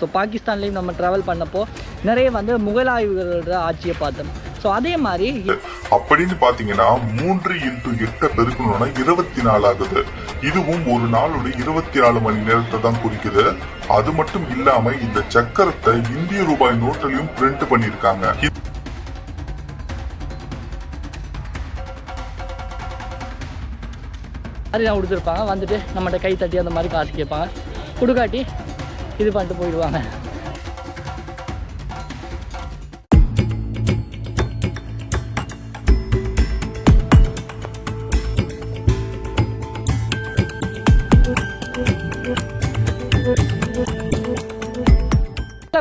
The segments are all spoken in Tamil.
ஸோ பாகிஸ்தான்லேயும் நம்ம ட்ராவல் பண்ணப்போ நிறைய வந்து முகலாயர்களோட ஆட்சியை பார்த்தோம். ஸோ அதே மாதிரி அப்படின்னு பாத்தீங்கன்னா 3x8 பெருக்கணும்னா 24 ஆகுது. இதுவும் ஒரு நாளுடைய 24 மணி நேரத்தை தான் குறிக்குது. அது மட்டும் இல்லாம இந்த சக்கரத்தை இந்திய ரூபாய் நோட்டிலையும் பிரிண்ட் பண்ணிருக்காங்க. மாதிரிலாம் கொடுத்துருப்பாங்க. வந்துட்டு நம்மகிட்ட கை தட்டி அந்த மாதிரி காசு கேட்பாங்க. கொடுக்காட்டி இது பண்ணிட்டு போயிடுவாங்க.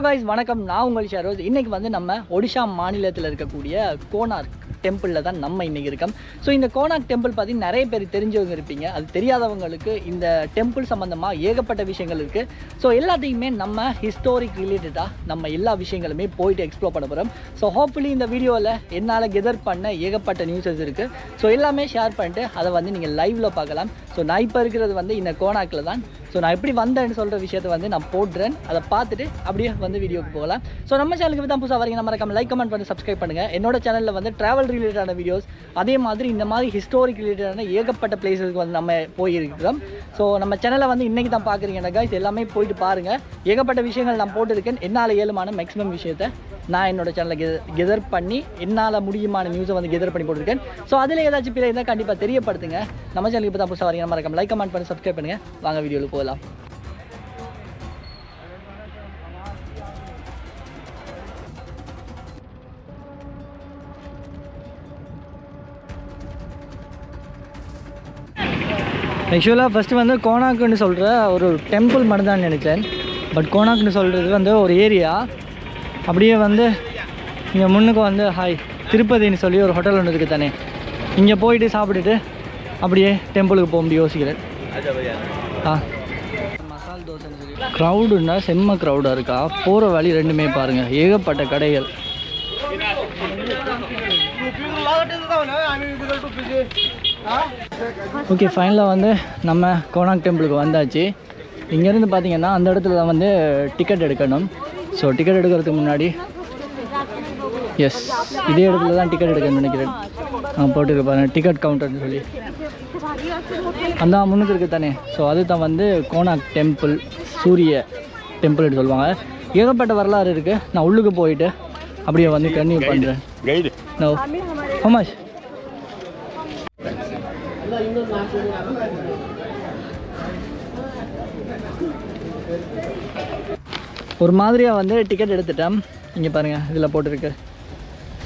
கைஸ் வணக்கம், நான் உங்கள் ஷரோஸ். இன்றைக்கி வந்து நம்ம ஒடிஷா மாநிலத்தில் இருக்கக்கூடிய கோனார்க் டெம்பிளில் தான் நம்ம இன்றைக்கி இருக்கோம். ஸோ இந்த கோனார்க் டெம்பிள் பார்த்திங்கன்னா நிறைய பேர் தெரிஞ்சவங்க இருப்பீங்க. அது தெரியாதவங்களுக்கு இந்த டெம்பிள் சம்மந்தமாக ஏகப்பட்ட விஷயங்கள் இருக்குது. ஸோ எல்லாத்தையுமே நம்ம ஹிஸ்டாரிக் ரிலேட்டடாக நம்ம எல்லா விஷயங்களுமே போயிட்டு எக்ஸ்ப்ளோர் பண்ண போகிறோம். ஸோ ஹோப்ஃபுல்லி இந்த வீடியோவில் என்னால் கெதர் பண்ண ஏகப்பட்ட நியூஸஸ் இருக்குது. ஸோ எல்லாமே ஷேர் பண்ணிட்டு அதை வந்து நீங்கள் லைவில் பார்க்கலாம். ஸோ நான் இப்போ இருக்கிறது வந்து இந்த கோனார்க்கில் தான். ஸோ நான் எப்படி வந்தேன்னு சொல்கிற விஷயத்தை வந்து நான் போடுறேன். அதை பார்த்துட்டு அப்படியே வந்து வீடியோக்கு போகலாம். ஸோ நம்ம சேனலுக்கு தான் புதுசாக வரீங்க, நம்ம லைக் கமெண்ட் பண்ணி சப்ஸ்கிரைப் பண்ணுங்கள். என்னோட சேனலில் வந்து ட்ராவல் ரிலேட்டடான வீடியோஸ், அதே மாதிரி இந்த மாதிரி ஹிஸ்டாரிக் ரிலேட்டடான ஏகப்பட்ட பிளேஸஸ்க்கு வந்து நம்ம போயிருக்கிறோம். ஸோ நம்ம சேனலை வந்து இன்றைக்கி தான் பார்க்குறீங்கன்னா கைஸ் எல்லாமே போயிட்டு பாருங்கள். ஏகப்பட்ட விஷயங்கள் நான் போட்டிருக்கேன். என்னால் ஏழுமான மேக்ஸிமம் விஷயத்தை நான் என்னோட சேனலில் கெதர் பண்ணி என்னால் முடியுமான நியூஸை வந்து கெதர் பண்ணி போட்டிருக்கேன். ஸோ அதில் ஏதாச்சும் பிள்ளை இருந்தால் கண்டிப்பாக தெரியப்படுத்துங்க. நம்ம சேனலுக்கு இப்போ தான் புதுசாக வரீங்க, நம்ம லைக் கமெண்ட் பண்ணி சப்ஸ்கிரைப் பண்ணுங்கள். வாங்க வீடியோவில் போகலாம். ஆக்சுவலாக ஃபஸ்ட்டு வந்து கோனாக்குன்னு சொல்கிற ஒரு டெம்பிள் மட்டும் தான் நினச்சேன். பட் கோனாக்குன்னு சொல்கிறது வந்து ஒரு ஏரியா. அப்படியே வந்து இங்கே முன்னுக்கு வந்து திருப்பதின்னு சொல்லி ஒரு ஹோட்டல் ஒன்று இருக்குது தானே, இங்கே போயிட்டு சாப்பிட்டுட்டு அப்படியே டெம்பிளுக்கு போக முடியும் யோசிக்கிறேன். மசால் தோசைன்னு சொல்லி க்ரௌடுன்னா செம்ம க்ரௌடாக இருக்கா. போகிற வழி ரெண்டுமே பாருங்கள், ஏகப்பட்ட கடைகள். ஓகே, ஃபைனலாக வந்து நம்ம கோனார்க் டெம்பிளுக்கு வந்தாச்சு. இங்கேருந்து பார்த்தீங்கன்னா அந்த இடத்துல தான் வந்து டிக்கெட் எடுக்கணும். ஸோ டிக்கெட் எடுக்கிறதுக்கு முன்னாடி இதே இடத்துல தான் டிக்கெட் எடுக்கணும்னு நினைக்கிறேன். போட்டுருக்கு பாருங்கள், டிக்கெட் கவுண்டர்னு சொல்லி அந்த முன்னுக்கு இருக்குது தானே. ஸோ அது தான் வந்து கோனார்க் டெம்பிள், சூரிய டெம்பிள்னு சொல்லுவாங்க. ஏகப்பட்ட வரலாறு இருக்குது. நான் உள்ளுக்கு போயிட்டு அப்படியே வந்து கன்டினியூ பண்ணுறேன். நோ ஹோமாஷ் ஒரு மாதிரியாக வந்து டிக்கெட் எடுத்துட்டேன். இங்கே பாருங்கள், இதில் போட்டிருக்கு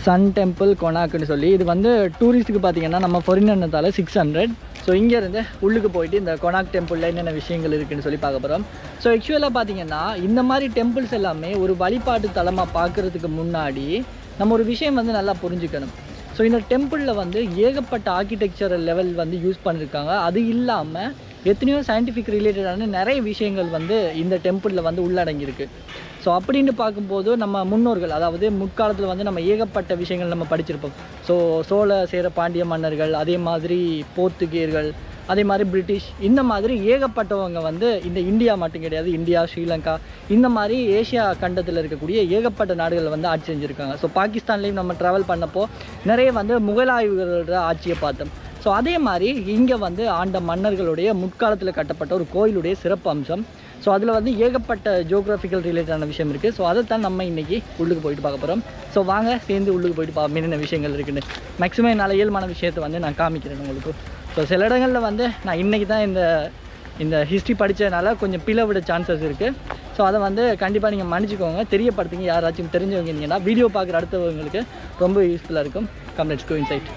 சன் டெம்பிள் கோனார்க்னு சொல்லி. இது வந்து டூரிஸ்ட்டுக்கு பார்த்தீங்கன்னா நம்ம ஃபாரினர்னால 600. ஸோ இங்கேருந்து உள்ளுக்கு போயிட்டு இந்த கோனார்க் டெம்பிளில் என்னென்ன விஷயங்கள் இருக்குதுன்னு சொல்லி பார்க்க போகிறோம். ஸோ ஆக்சுவலாக பார்த்தீங்கன்னா இந்த மாதிரி டெம்பிள்ஸ் எல்லாமே ஒரு வழிபாட்டு தலமாக பார்க்குறதுக்கு முன்னாடி நம்ம ஒரு விஷயம் வந்து நல்லா புரிஞ்சுக்கணும். ஸோ இந்த டெம்பிளில் வந்து ஏகப்பட்ட ஆர்கிடெக்சரல் லெவல் வந்து யூஸ் பண்ணியிருக்காங்க. அது இல்லாமல் எத்தனையோ சயின்டிஃபிக் ரிலேட்டடான நிறைய விஷயங்கள் வந்து இந்த டெம்பிளில் வந்து உள்ளடங்கியிருக்கு. ஸோ அப்படின்னு பார்க்கும்போது நம்ம முன்னோர்கள், அதாவது முற்காலத்தில் வந்து நம்ம ஏகப்பட்ட விஷயங்கள் நம்ம படிச்சிருப்போம். ஸோ சோழ சேர பாண்டிய மன்னர்கள், அதே மாதிரி போர்த்துகீயர்கள், அதே மாதிரி பிரிட்டிஷ், இந்த மாதிரி ஏகப்பட்டவங்க வந்து இந்த இந்தியா மட்டும் கிடையாது, இந்தியா, ஸ்ரீலங்கா, இந்த மாதிரி ஏஷியா கண்டத்தில் இருக்கக்கூடிய ஏகப்பட்ட நாடுகள் வந்து ஆட்சி செஞ்சுருக்காங்க. ஸோ பாகிஸ்தான்லேயும் நம்ம ட்ராவல் பண்ணப்போ நிறைய வந்து முகலாயர்களோட ஆட்சியை பார்த்தோம். ஸோ அதே மாதிரி இங்கே வந்து ஆண்ட மன்னர்களுடைய முற்காலத்தில் கட்டப்பட்ட ஒரு கோயிலுடைய சிறப்பு அம்சம். ஸோ அதில் வந்து ஏகப்பட்ட ஜியோகிராஃபிக்கல் ரிலேட்டடான விஷயம் இருக்குது. ஸோ அதை தான் நம்ம இன்றைக்கி உள்ளுக்கு போயிட்டு பார்க்க போகிறோம். ஸோ வாங்க சேர்ந்து உள்ளுக்கு போயிட்டு என்னென்ன விஷயங்கள் இருக்குன்னு மேக்ஸிமம் என்னால் இயல்பான விஷயத்தை வந்து நான் காமிக்கிறேன் உங்களுக்கு. ஸோ சில இடங்களில் வந்து நான் இன்றைக்கி தான் இந்த ஹிஸ்ட்ரி படித்ததுனால கொஞ்சம் பிழை விட சான்சஸ் இருக்குது. ஸோ அதை வந்து கண்டிப்பாக நீங்கள் மன்னிச்சிக்கோங்க, தெரியப்படுத்துங்க. யாராச்சும் தெரிஞ்சவங்க இருந்தீங்கன்னா வீடியோ பார்க்குற அடுத்தவங்களுக்கு ரொம்ப யூஸ்ஃபுல்லாக இருக்கும். Come let's go inside.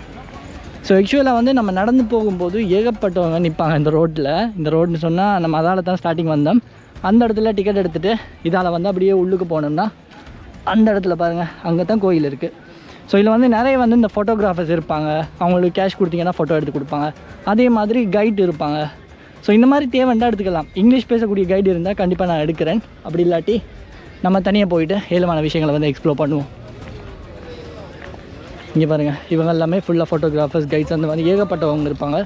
So ஆக்சுவலாக வந்து நம்ம நடந்து போகும்போது ஏகப்பட்டவங்க நிற்பாங்க இந்த ரோட்டில். இந்த ரோடுன்னு சொன்னால் நம்ம அதால் தான் ஸ்டார்டிங் வந்தோம். அந்த இடத்துல டிக்கெட் எடுத்துகிட்டு இதால் வந்து அப்படியே உள்ளுக்கு போனோம்னா அந்த இடத்துல பாருங்கள், அங்கே தான் கோயில் இருக்குது. ஸோ இதில் வந்து நிறைய வந்து இந்த ஃபோட்டோகிராஃபர்ஸ் இருப்பாங்க. அவங்களுக்கு கேஷ் கொடுத்தீங்கன்னா ஃபோட்டோ எடுத்து கொடுப்பாங்க. அதே மாதிரி கைடு இருப்பாங்க. ஸோ இந்த மாதிரி தேவைண்டா எடுத்துக்கலாம். இங்கிலீஷ் பேசக்கூடிய கைடு இருந்தால் கண்டிப்பாக நான் எடுக்கிறேன். அப்படி இல்லாட்டி நம்ம தனியாக போயிட்டு ஏழுமான விஷயங்களை வந்து எக்ஸ்ப்ளோர் பண்ணுவோம். இங்கே பாருங்கள், இவங்க எல்லாமே ஃபுல்லாக ஃபோட்டோகிராஃபர்ஸ், கைட்ஸ் அந்த மாதிரி ஏகப்பட்டவங்க இருப்பாங்க.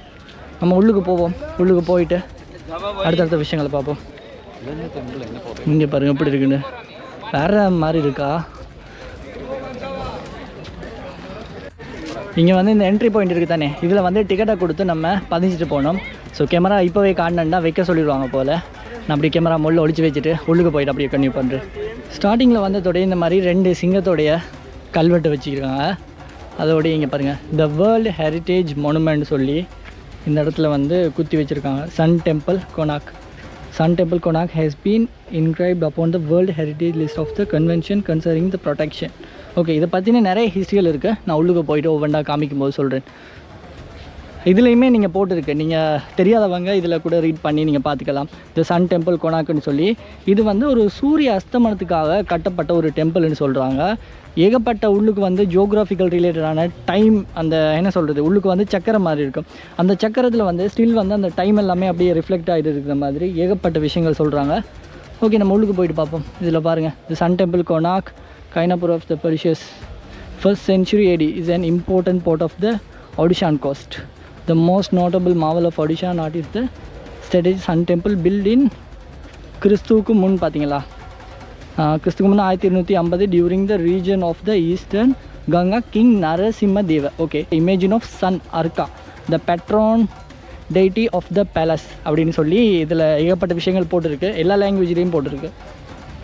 நம்ம உள்ளுக்கு போவோம். உள்ளுக்கு போயிட்டு அடுத்தடுத்த விஷயங்களை பார்ப்போம். இங்கே பாருங்க எப்படி இருக்குன்னு, வேற மாதிரி இருக்கா. இங்கே வந்து இந்த என்ட்ரி பாயிண்ட் இருக்குது தானே, இதில் வந்து டிக்கெட்டை கொடுத்து நம்ம பதிஞ்சிட்டு போகணும். ஸோ கேமரா இப்போவே காணணுன்னா வைக்க சொல்லிடுவாங்க போல். நான் அப்படி கேமரா முள்ள ஒழிச்சு வச்சுட்டு உள்ளுக்கு போயிட்டு அப்படியே கன்டினியூ பண்ணுறேன். ஸ்டார்டிங்கில் வந்ததோடைய இந்த மாதிரி 2 சிங்கத்தோடைய கல்வெட்டு வச்சுருக்காங்க. அதோடைய இங்கே பாருங்கள், த வேர்ல்டு ஹெரிட்டேஜ் மொனுமெண்ட் சொல்லி இந்த இடத்துல வந்து குத்தி வச்சுருக்காங்க. Sun temple Konark. Sun Temple Konark has been inscribed upon the World Heritage List of the Convention concerning the protection. Okay, இதை பற்றின நிறைய ஹிஸ்ட்ரிகள் இருக்குது. நான் உள்ளுக்கு போயிட்டு ஒவ்வொன்றா காமிக்கும் போது சொல்கிறேன். இதுலேயுமே நீங்கள் போட்டிருக்கு, நீங்கள் தெரியாதவங்க இதில் கூட ரீட் பண்ணி நீங்கள் பார்த்துக்கலாம். த சன் டெம்பிள் கொனாக்குன்னு சொல்லி இது வந்து ஒரு சூரிய அஸ்தமனத்துக்காக கட்டப்பட்ட ஒரு டெம்பிள்னு சொல்கிறாங்க. ஏகப்பட்ட உள்ளுக்கு வந்து ஜியோகிராஃபிக்கல் ரிலேட்டடான டைம், அந்த என்ன சொல்கிறது, உள்ளுக்கு வந்து சக்கரம் மாதிரி இருக்கும். அந்த சக்கரத்தில் வந்து ஸ்டில் வந்து அந்த டைம் எல்லாமே அப்படியே ரிஃப்ளெக்ட் ஆகிட்டு இருக்கிற மாதிரி ஏகப்பட்ட விஷயங்கள் சொல்கிறாங்க. ஓகே, நம்ம உள்ளுக்கு போயிட்டு பார்ப்போம். இதில் பாருங்கள், தி சன் டெம்பிள் கொனாக் கைனப்பூர் of the precious 1st century AD is an important port of the Odishan coast. The most notable marvel of Odisha art is the strategic sun temple built in கிறிஸ்துவுக்கு முன் பார்த்தீங்களா, கிறிஸ்துக்கு முன் 1250 during the reign of the Eastern Ganga king Narasimha Deva. Okay, imagine of sun Arka the patron deity of the palace அப்படின்னு சொல்லி இதில் ஏகப்பட்ட விஷயங்கள் போட்டிருக்கு. எல்லா லாங்குவேஜ்லேயும் போட்டிருக்கு.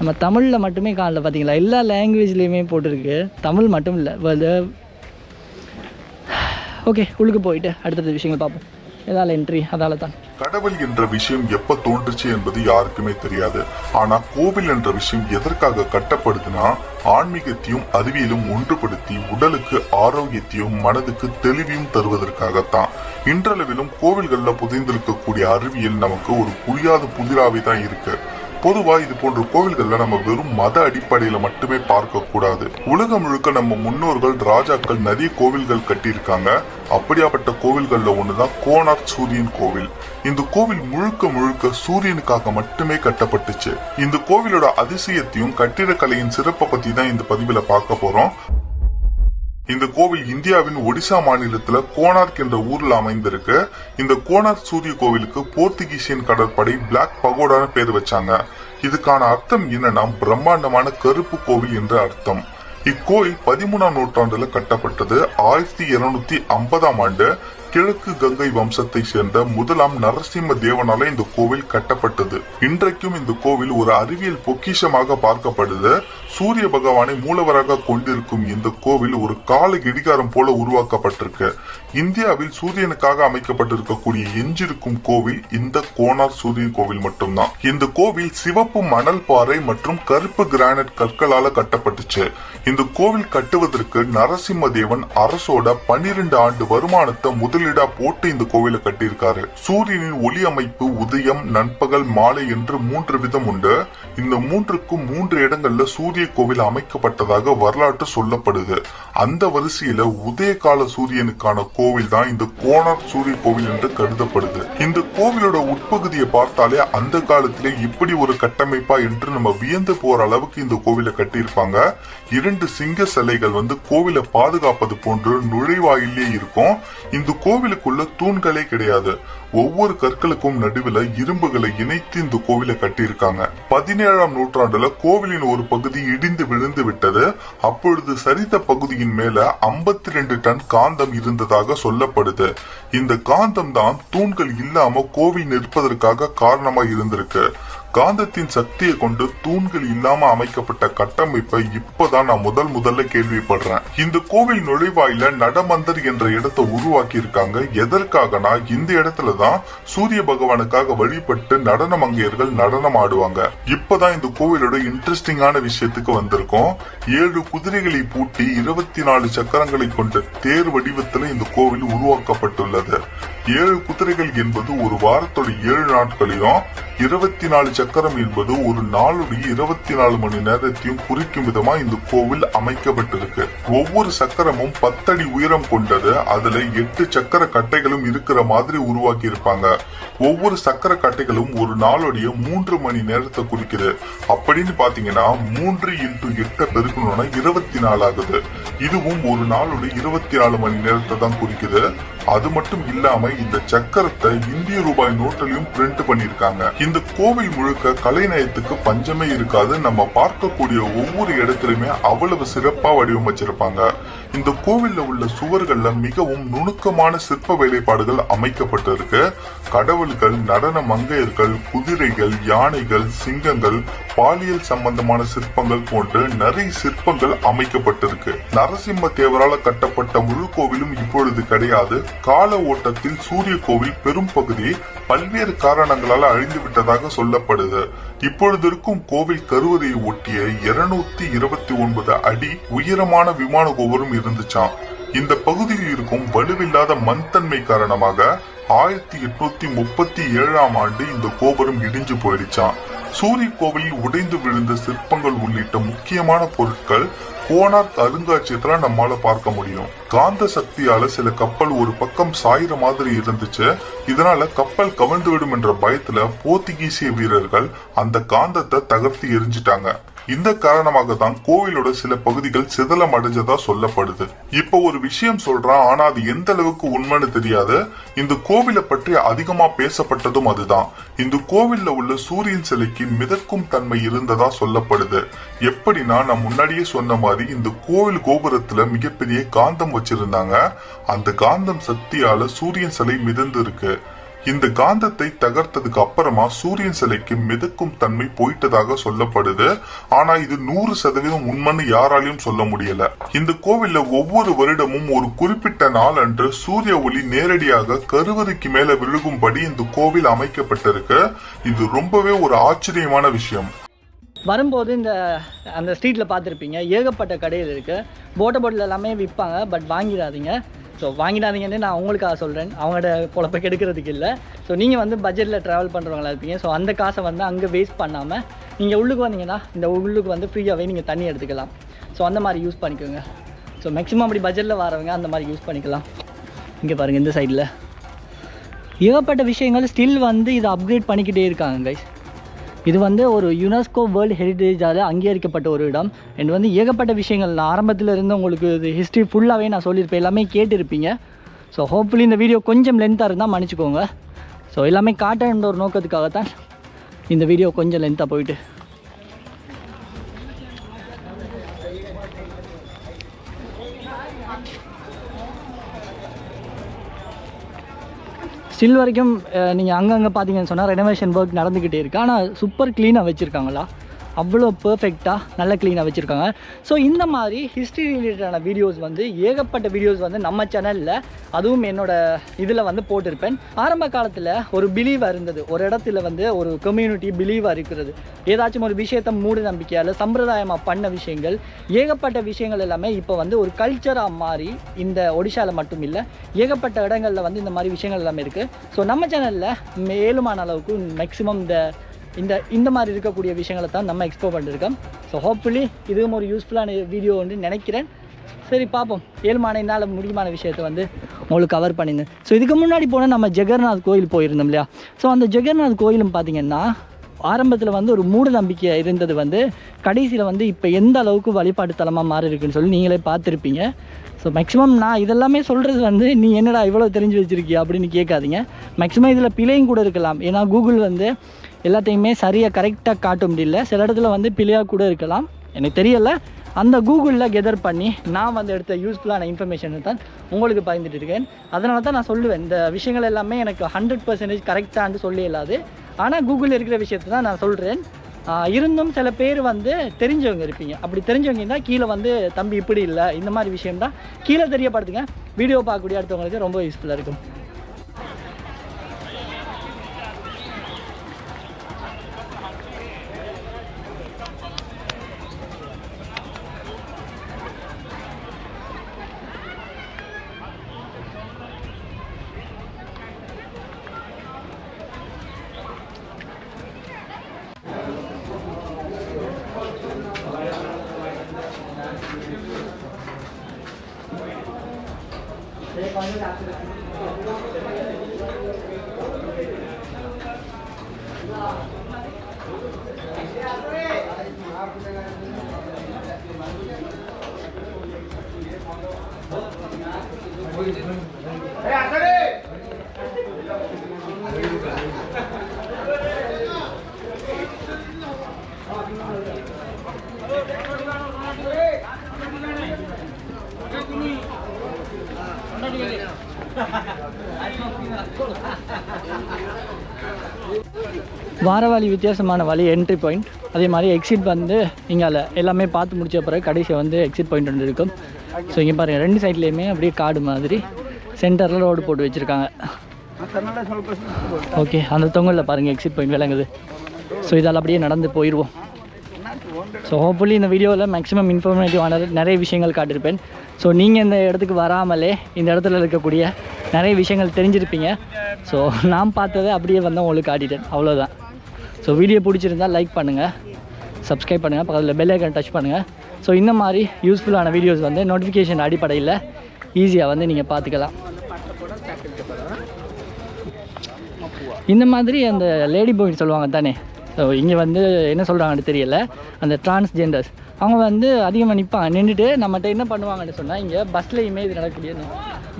நம்ம தமிழில் மட்டுமே காணல பார்த்தீங்களா, எல்லா லாங்குவேஜ்லேயுமே போட்டிருக்கு, தமிழ் மட்டும் இல்லை. ஓகே, உள்ளுக்கு போயிட்டு அடுத்தடுத்த விஷயங்கள் பார்ப்போம். எதால என்ட்ரி, அதால தான். கடவுள் என்ற விஷயம் எப்ப தோன்றுச்சு என்பது யாருக்குமே தெரியாது. ஆனா கோவில் என்ற விஷயம் எதற்காக கட்டப்படுதுன்னா, ஆன்மீகத்தையும் அறிவியலும் ஒன்றுபடுத்தி உடலுக்கு ஆரோக்கியத்தையும் மனதுக்கு தெளிவையும் தருவதற்காகத்தான். இன்றளவிலும் கோவில்கள்ல புதைந்திருக்கக்கூடிய அறிவியல் நமக்கு ஒரு புரியாத புதிராவே தான் இருக்கு. பொதுவா இது போன்ற கோவில்கள்ல நம்ம வெறும் மத அடிப்படையில மட்டுமே பார்க்க கூடாது. உலகம் முழுக்க நம்ம முன்னோர்கள் ராஜாக்கள் நிறைய கோவில்கள் கட்டியிருக்காங்க. அப்படியாப்பட்ட கோவில்கள்ல ஒண்ணுதான் கோனார்க் சூரியன் கோவில். இந்த கோவில் முழுக்க முழுக்க சூரியனுக்காக மட்டுமே கட்டப்பட்டுச்சு. இந்த கோவிலோட அதிசயத்தையும் கட்டிடக்கலையின் சிறப்பை பத்தி தான் இந்த பதிவுல பார்க்க போறோம். இந்த கோவில் இந்தியாவின் ஒடிசா மாநிலத்துல கோனார்க் என்ற ஊர்ல அமைந்திருக்கு. இந்த கோனார்க் சூரிய கோவிலுக்கு போர்த்துகீசியன் கடற்படை பிளாக் பகோடான பேர் வச்சாங்க. இதுக்கான அர்த்தம் என்னன்னா, பிரம்மாண்டமான கருப்பு கோவில் என்ற அர்த்தம். இக்கோயில் 13ஆம் நூற்றாண்டுல கட்டப்பட்டது. 1250ஆம் ஆண்டு கிழக்கு கங்கை வம்சத்தை சேர்ந்த முதலாம் நரசிம்ம தேவனால இந்த கோவில் கட்டப்பட்டது. இன்றைக்கும் இந்த கோவில் ஒரு அறிவியல் பொக்கிஷமாக பார்க்கப்படுது. சூரிய பகவானை மூலவராக கொண்டிருக்கும் இந்த கோவில் ஒரு கால இடிகாரம் போல உருவாக்கப்பட்டிருக்கு. இந்தியாவில் சூரியனுக்காக அமைக்கப்பட்டிருக்கக்கூடிய எஞ்சிருக்கும் கோவில் இந்த கோனார்க் சூரியன் கோவில் மட்டும்தான். இந்த கோவில் சிவப்பு மணல் பாறை மற்றும் கருப்பு கிரானைட் கற்களால கட்டப்பட்டுச்சு. இந்த கோவில் கட்டுவதற்கு நரசிம்ம தேவன் அரசோட 12 ஆண்டு வருமானத்தை முதலீடா போட்டு இந்த கோவிலை கட்டியிருக்காரு. சூரியனின் ஒளி அமைப்பு உதயம், நண்பகல், மாலை என்று 3 விதம் உண்டு. இந்த 3க்கும் 3 இடங்கள்ல சூரிய கோவில் அமைக்கப்பட்டதாக வரலாற்று சொல்லப்படுது. அந்த வரிசையில உதய கால சூரியனுக்கான கோவில் தான் இந்த கோனார்க் சூரிய கோவில் என்று கருதப்படுது. இந்த கோவிலோட உட்பகுதியை பார்த்தாலே அந்த காலத்திலே இப்படி ஒரு கட்டமைப்பா என்று நம்ம வியந்து போற அளவுக்கு இந்த கோவிலை கட்டியிருப்பாங்க. 2 சிங்க சிலைகள் வந்து கோவிலை பாதுகாப்பது போன்று நுழைவாயிலே இருக்கும். இந்த கோவிலுக்குள்ள தூண்களே கிடையாது. ஒவ்வொரு கற்களுக்கும் நடுவில் இரும்புகளை இணைத்து இந்த கோவிலை கட்டியிருக்காங்க. 17ஆம் நூற்றாண்டுல கோவிலின் ஒரு பகுதி இடிந்து விழுந்து விட்டது. அப்பொழுது சரித்த பகுதியின் மேல 52 டன் காந்தம் இருந்ததாக சொல்லப்படுது. இந்த காந்தம் தான் தூண்கள் இல்லாம கோவில் நிற்பதற்காக காரணமா இருந்திருக்கு. காந்தத்தின் சக்தியை கொண்டு தூண்கள் இல்லாம அமைக்கப்பட்ட கட்டமைப்பை இப்பதான் நான் முதல்ல கேள்விப்படுறேன். இந்த கோவில் நுழைவாயில நடமந்தர் என்ற இடத்தை உருவாக்கி இருக்காங்க. எதற்காகனா, இந்த இடத்துலதான் சூரிய பகவானுக்காக வழிபட்டு நடன மங்கையர்கள் நடனம் ஆடுவாங்க. இப்பதான் இந்த கோவிலோட இன்ட்ரெஸ்டிங்கான விஷயத்துக்கு வந்திருக்கோம். 7 குதிரைகளை பூட்டி 24 சக்கரங்களை கொண்ட தேர் வடிவத்துல இந்த கோவில் உருவாக்கப்பட்டுள்ளது. 7 குதிரைகள் என்பது ஒரு வாரத்தோட 7 நாட்களையும், 24 சக்கரம் என்பது ஒரு நாளுடைய 24 மணி நேரத்தையும் குறிக்கும் விதமா இந்த கோவில் அமைக்கப்பட்டிருக்கு. ஒவ்வொரு சக்கரமும் 10 அடி உயரம் கொண்டது. அதுல 8 சக்கர கட்டைகளும் இருக்கிற மாதிரி உருவாக்கி இருப்பாங்க. ஒவ்வொரு சக்கர கட்டைகளும் ஒரு நாளுடைய 3 மணி நேரத்தை குறிக்குது. அப்படின்னு பாத்தீங்கன்னா 3 × 8 பெருக்கணும்னா 24 ஆகுது. இதுவும் ஒரு நாளுடைய 24 மணி நேரத்தை தான் குறிக்குது. அது மட்டும் இல்லாம இந்த சக்கரத்தை இந்திய ரூபாய் நோட்டிலையும் பிரிண்ட் பண்ணிருக்காங்க. இந்த கோவில் முழுக்க கலைநயத்துக்கு பஞ்சமே இருக்காது. நம்ம பார்க்கக்கூடிய ஒவ்வொரு இடத்துலயுமே அவ்வளவு சிறப்பா வடிவமைச்சிருப்பாங்க. இந்த கோவில்ல உள்ள சுவர்கள்ல மிகவும் நுணுக்கமான சிற்ப வேலைப்பாடுகள் அமைக்கப்பட்டிருக்கு. கடவுள்கள், நடன மங்கையர்கள், குதிரைகள், யானைகள், சிங்கங்கள், பாலியல் சம்பந்தமான சிற்பங்கள் போன்று நிறைய சிற்பங்கள் அமைக்கப்பட்டிருக்கு. நரசிம்ம தேவரால கட்டப்பட்ட முழு கோவிலும் இப்பொழுது கிடையாது. கால ஓட்டத்தில் சூரிய கோவில் பெரும் பகுதி பல்வேறு காரணங்களால் அழிந்து விட்டதாக சொல்லப்படுது. இப்பொழுது இருக்கும் கோவில் கருவறையை ஒட்டிய 229 அடி உயரமான விமான கோபுரம் இருந்துச்சாம். இந்த பகுதியில் இருக்கும் வலுவில்லாத மண் தன்மை காரணமாக 1837ஆம் ஆண்டு இந்த கோபுரம் இடிஞ்சு போயிடுச்சாம். சூரிய கோவிலில் உடைந்து விழுந்த சிற்பங்கள் உள்ளிட்ட முக்கியமான பொருட்கள் கோனார்க் அருங்காட்சியகத்துல நம்மால பார்க்க முடியும். காந்த சக்தியால சில கப்பல் ஒரு பக்கம் சாயிற மாதிரி இருந்துச்சு. இதனால கப்பல் கவிழ்ந்து விடும் என்ற பயத்துல போர்த்துகீசிய வீரர்கள் அந்த காந்தத்தை தகர்த்து எரிஞ்சிட்டாங்க. இந்த காரணமாக தான் கோவிலோட சில பகுதிகள் சிதலம் அடைஞ்சதா சொல்லப்படுது. இப்ப ஒரு விஷயம் சொல்றான், ஆனா அது எந்த அளவுக்கு உண்மைன்னு தெரியாது. இந்த கோவிலை பற்றி அதிகமா பேசப்பட்டதும் அதுதான். இந்த கோவில்ல உள்ள சூரியன் சிலைக்கு மிதக்கும் தன்மை இருந்ததா சொல்லப்படுது. எப்படின்னா, நான் முன்னாடியே சொன்ன மாதிரி இந்த கோவில் கோபுரத்துல மிகப்பெரிய காந்தம் வச்சிருந்தாங்க. அந்த காந்தம் சக்தியால சூரியன் சிலை மிதந்து இருக்கு. இந்த காந்தத்தை தகர்த்ததுக்கு அப்புறமா சூரியன் சிலைக்கு மிதக்கும் தன்மை போயிட்டதாக சொல்லப்படுது. ஆனா இது 100% உண்மைன்னு யாராலையும் சொல்ல முடியல. இந்த கோவில்ல ஒவ்வொரு வருடமும் ஒரு குறிப்பிட்ட நாள் அன்று சூரிய ஒளி நேரடியாக கருவறைக்கு மேல விழுகும்படி இந்த கோவில் அமைக்கப்பட்டிருக்கு. இது ரொம்பவே ஒரு ஆச்சரியமான விஷயம். வரும்போது அந்த ஸ்ட்ரீட்டில் பார்த்துருப்பீங்க, ஏகப்பட்ட கடையில் இருக்குது. போட்டில் எல்லாமே விற்பாங்க. பட் வாங்கிடாதீங்க. ஸோ வாங்கிடாதீங்கன்னு நான் உங்களுக்காக சொல்கிறேன், அவங்களோட பொழப்பை கெடுக்கிறதுக்கு இல்லை. ஸோ நீங்கள் வந்து பட்ஜெட்டில் ட்ராவல் பண்ணுறவங்களா இருப்பீங்க. ஸோ அந்த காசை வந்து அங்கே வேஸ்ட் பண்ணாமல் நீங்கள் உள்ளுக்கு வந்தீங்கன்னா இந்த உள்ளுக்கு வந்து ஃப்ரீயாகவே நீங்கள் தண்ணி எடுத்துக்கலாம். ஸோ அந்த மாதிரி யூஸ் பண்ணிக்கோங்க. ஸோ மேக்ஸிமம் அப்படி பட்ஜெட்டில் வரவங்க அந்த மாதிரி யூஸ் பண்ணிக்கலாம். இங்கே பாருங்கள், இந்த சைடில் ஏகப்பட்ட விஷயங்கள் ஸ்டில் வந்து இதை அப்கிரேட் பண்ணிக்கிட்டே இருக்காங்க கைஸ். இது வந்து ஒரு யுனெஸ்கோ வேர்ல்டு ஹெரிட்டேஜால் அங்கீகரிக்கப்பட்ட ஒரு இடம். அண்ட் வந்து ஏகப்பட்ட விஷயங்கள் நான் ஆரம்பத்தில் இருந்து உங்களுக்கு இது ஹிஸ்ட்ரி ஃபுல்லாகவே நான் சொல்லியிருப்பேன், எல்லாமே கேட்டிருப்பீங்க. ஸோ ஹோப்ஃபுல்லி இந்த வீடியோ கொஞ்சம் லென்த்தாக இருந்தால் மன்னிச்சுக்கோங்க. ஸோ எல்லாமே காட்டுன்ற ஒரு நோக்கத்துக்காகத்தான் இந்த வீடியோ கொஞ்சம் லென்த்தாக போயிட்டு. ஸ்டில் வரைக்கும் நீங்கள் அங்கங்கே பார்த்தீங்கன்னு சொன்னால் ரெனோவேஷன் ஒர்க் நடந்துக்கிட்டே இருக்குது. ஆனால் சூப்பர் க்ளீனாக வச்சுருக்காங்களா, அவ்வளோ பர்ஃபெக்டாக நல்ல க்ளீனாக வச்சுருக்காங்க. ஸோ இந்த மாதிரி ஹிஸ்ட்ரி ரிலேட்டடான வீடியோஸ் வந்து ஏகப்பட்ட வீடியோஸ் வந்து நம்ம சேனலில், அதுவும் என்னோடய இதில் வந்து போட்டிருப்பேன். ஆரம்ப காலத்தில் ஒரு பிலீவாக இருந்தது, ஒரு இடத்துல வந்து ஒரு கம்யூனிட்டி பிலீவாக இருக்கிறது. ஏதாச்சும் ஒரு விஷயத்தை மூட நம்பிக்கையால் சம்பிரதாயமாக பண்ண விஷயங்கள், ஏகப்பட்ட விஷயங்கள் எல்லாமே இப்போ வந்து ஒரு கல்ச்சராக மாறி இந்த ஒடிஷாவில் மட்டும் இல்லை, ஏகப்பட்ட இடங்களில் வந்து இந்த மாதிரி விஷயங்கள் எல்லாமே இருக்குது. ஸோ நம்ம சேனலில் மேலுமான அளவுக்கு மேக்ஸிமம் இந்த மாதிரி இருக்கக்கூடிய விஷயங்களை தான் நம்ம எக்ஸ்ப்ளோர் பண்ணியிருக்கோம். ஸோ ஹோப்ஃபுல்லி இதுவும் ஒரு யூஸ்ஃபுல்லான வீடியோ வந்து நினைக்கிறேன். சரி பார்ப்போம், என்னால் முடியுமான விஷயத்தை வந்து உங்களுக்கு கவர் பண்ணியிருந்தேன். ஸோ இதுக்கு முன்னாடி போனால் நம்ம ஜெகர்நாத் கோயில் போயிருந்தோம் இல்லையா. ஸோ அந்த ஜெகர்நாத் கோயிலும் பார்த்திங்கன்னா ஆரம்பத்தில் வந்து ஒரு மூட நம்பிக்கை இருந்தது வந்து கடைசியில் வந்து இப்போ எந்த அளவுக்கு வழிபாடு தலமாக மாறி இருக்குன்னு சொல்லி நீங்களே பார்த்துருப்பீங்க. ஸோ மேக்ஸிமம் நான் இதெல்லாமே சொல்கிறது வந்து நீ என்னடா இவ்வளோ தெரிஞ்சு வச்சுருக்கியா அப்படின்னு கேட்காதீங்க. மேக்ஸிமம் இதில் பிழையும் கூட இருக்கலாம். ஏன்னா கூகுள் வந்து எல்லாத்தையுமே சரியாக கரெக்டாக காட்ட முடியல. சில இடத்துல வந்து பிழையாக கூட இருக்கலாம், எனக்கு தெரியலை. அந்த கூகுளில் கெதர் பண்ணி நான் வந்து எடுத்த யூஸ்ஃபுல்லான இன்ஃபர்மேஷனை தான் உங்களுக்கு பகிர்ந்துட்டு இருக்கேன். அதனால தான் நான் சொல்லுவேன், இந்த விஷயங்கள் எல்லாமே எனக்கு 100% கரெக்டானு சொல்லி இல்லாது. ஆனால் கூகுளில் இருக்கிற விஷயத்தை தான் நான் சொல்கிறேன். இருந்தும் சில பேர் வந்து தெரிஞ்சவங்க இருப்பீங்க. அப்படி தெரிஞ்சவங்க இருந்தால் கீழே வந்து தம்பி இப்படி இல்லை, இந்த மாதிரி விஷயம் தான் கீழே தெரியப்படுத்துங்க. வீடியோ பார்க்கக்கூடிய அடுத்தவங்களுக்கு ரொம்ப யூஸ்ஃபுல்லாக இருக்கும். Hey, வாரவாளி வித்தியாசமான வழி என்ட்ரி பாயிண்ட். அதே மாதிரி எக்ஸிட் வந்து இங்கே எல்லாமே பார்த்து முடிச்ச பிறகு கடைசி வந்து எக்ஸிட் பாயிண்ட் ஒன்று இருக்கும். ஸோ இங்கே பாருங்கள், 2 சைட்லேயுமே அப்படியே காடு மாதிரி சென்டரில் ரோடு போட்டு வச்சுருக்காங்க. ஓகே, அந்த தொங்கலில் பாருங்கள் எக்ஸிட் பாயிண்ட் விளங்குது. ஸோ இதால் அப்படியே நடந்து போயிடுவோம். ஸோ ஹோப்ஃபுல்லி இந்த வீடியோவில் மேக்ஸிமம் இன்ஃபர்மேட்டிவான நிறைய விஷயங்கள் காட்டியிருப்பேன். ஸோ நீங்கள் இந்த இடத்துக்கு வராமலே இந்த இடத்துல இருக்கக்கூடிய நிறைய விஷயங்கள் தெரிஞ்சிருப்பீங்க. ஸோ நான் பார்த்ததை அப்படியே வந்து உங்களுக்கு காட்டிட்டேன், அவ்வளோதான். ஸோ வீடியோ பிடிச்சிருந்தால் லைக் பண்ணுங்கள், சப்ஸ்கிரைப் பண்ணுங்கள், பக்கத்தில் பெல் ஐக்கான் டச் பண்ணுங்கள். ஸோ இந்த மாதிரி யூஸ்ஃபுல்லான வீடியோஸ் வந்து நோட்டிஃபிகேஷன் அடிப்படையில் ஈஸியாக வந்து நீங்கள் பார்த்துக்கலாம். இந்த மாதிரி அந்த லேடி பாய்னு சொல்லுவாங்க தானே, ஸோ இங்கே வந்து என்ன சொல்கிறாங்கன்னு தெரியல, அந்த டிரான்ஸ்ஜெண்டர்ஸ் அவங்க வந்து அதிகமாக நின்றுட்டு நம்மகிட்ட என்ன பண்ணுவாங்கன்னு சொன்னால், இங்கே பஸ்லேயுமே இது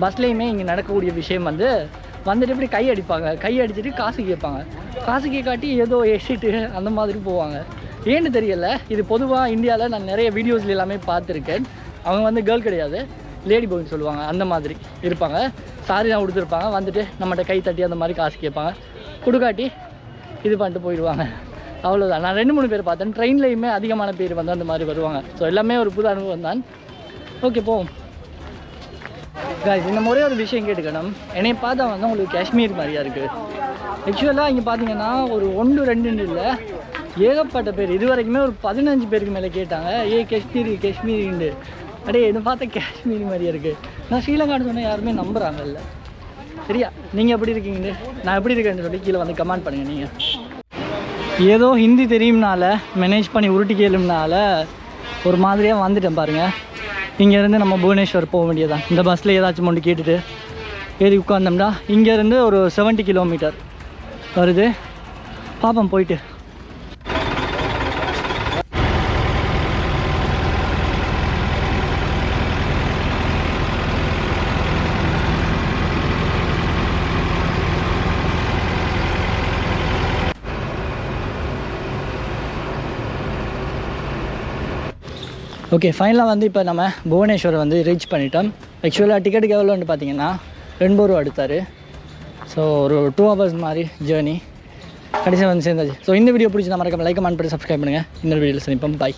பஸ்லேயுமே இங்கே நடக்கக்கூடிய விஷயம் வந்துட்டு இப்படி கை அடிப்பாங்க, கை அடிச்சுட்டு காசு கேட்பாங்க, காசு கேட்காட்டி ஏதோ எசிட்டு அந்த மாதிரி போவாங்க. ஏன்னு தெரியல. இது பொதுவாக இந்தியாவில் நான் நிறைய வீடியோஸில் எல்லாமே பார்த்துருக்கேன். அவங்க வந்து கேர்ள் கிடையாது, லேடி பாய்னு சொல்லுவாங்க, அந்த மாதிரி இருப்பாங்க. சாரி தான் கொடுத்துருப்பாங்க, வந்துட்டு நம்மகிட்ட கை தட்டி அந்த மாதிரி காசு கேட்பாங்க, கொடுக்காட்டி இது பண்ணிட்டு போயிடுவாங்க, அவ்வளோதான். நான் 2-3 பேர் பார்த்தேன். ட்ரெயின்லேயுமே அதிகமான பேர் வந்து அந்த மாதிரி வருவாங்க. ஸோ எல்லாமே ஒரு புது அனுபவம் தான். ஓகே, போவோம். காய்ஸ், இந்த ஒரே ஒரு விஷயம் கேட்டுக்கணும். என்னை பார்த்தா வந்து உங்களுக்கு காஷ்மீர் மாதிரியா இருக்குது. ஆக்சுவலாக இங்கே பார்த்தீங்கன்னா ஒரு 1-2 இல்லை, ஏகப்பட்ட பேர். இது வரைக்குமே ஒரு 15 பேருக்கு மேலே கேட்டாங்க, காஷ்மீரிண்டு. அடே, இதை பார்த்தா காஷ்மீர் மாதிரியா இருக்குது. நான் ஸ்ரீலங்கான்னு சொன்னால் யாருமே நம்புகிறாங்கல்ல. சரியா, நீங்கள் எப்படி இருக்கீங்கன்னு, நான் எப்படி இருக்கேன்னு சொல்லி கீழே வந்து கமெண்ட் பண்ணுங்கள். நீங்கள் ஏதோ ஹிந்தி தெரியும்னால மேனேஜ் பண்ணி உருட்டி கேளும்னால ஒரு மாதிரியாக வந்துட்டேன் பாருங்கள். இங்கேருந்து நம்ம புவனேஸ்வர் போக வேண்டியதான். இந்த பஸ்ஸில் ஏதாச்சும் ஒன்று கேட்டுட்டு ஏறி உட்காந்தோம்னா இங்கேருந்து ஒரு 70 கிலோமீட்டர் வருது. பாப்போம் போயிட்டு. ஓகே, ஃபைனலாக வந்து இப்போ நம்ம புவனேஸ்வர் வந்து ரீச் பண்ணிட்டோம். ஆக்சுவலாக டிக்கெட்டுக்கு எவ்வளோன்னு பார்த்தீங்கன்னா 2 ரூபா எடுத்தார். ஸோ ஒரு 2 ஹவர்ஸ் மாதிரி ஜேர்னி கடைசியாக வந்து சேர்ந்தாச்சு. ஸோ இந்த வீடியோ பிடிச்சி நான் மறக்காம லைக் கமெண்ட் பண்ணி சப்ஸ்கிரைப் பண்ணுங்கள். இந்த வீடியோவில் சந்திப்போம். பாய்.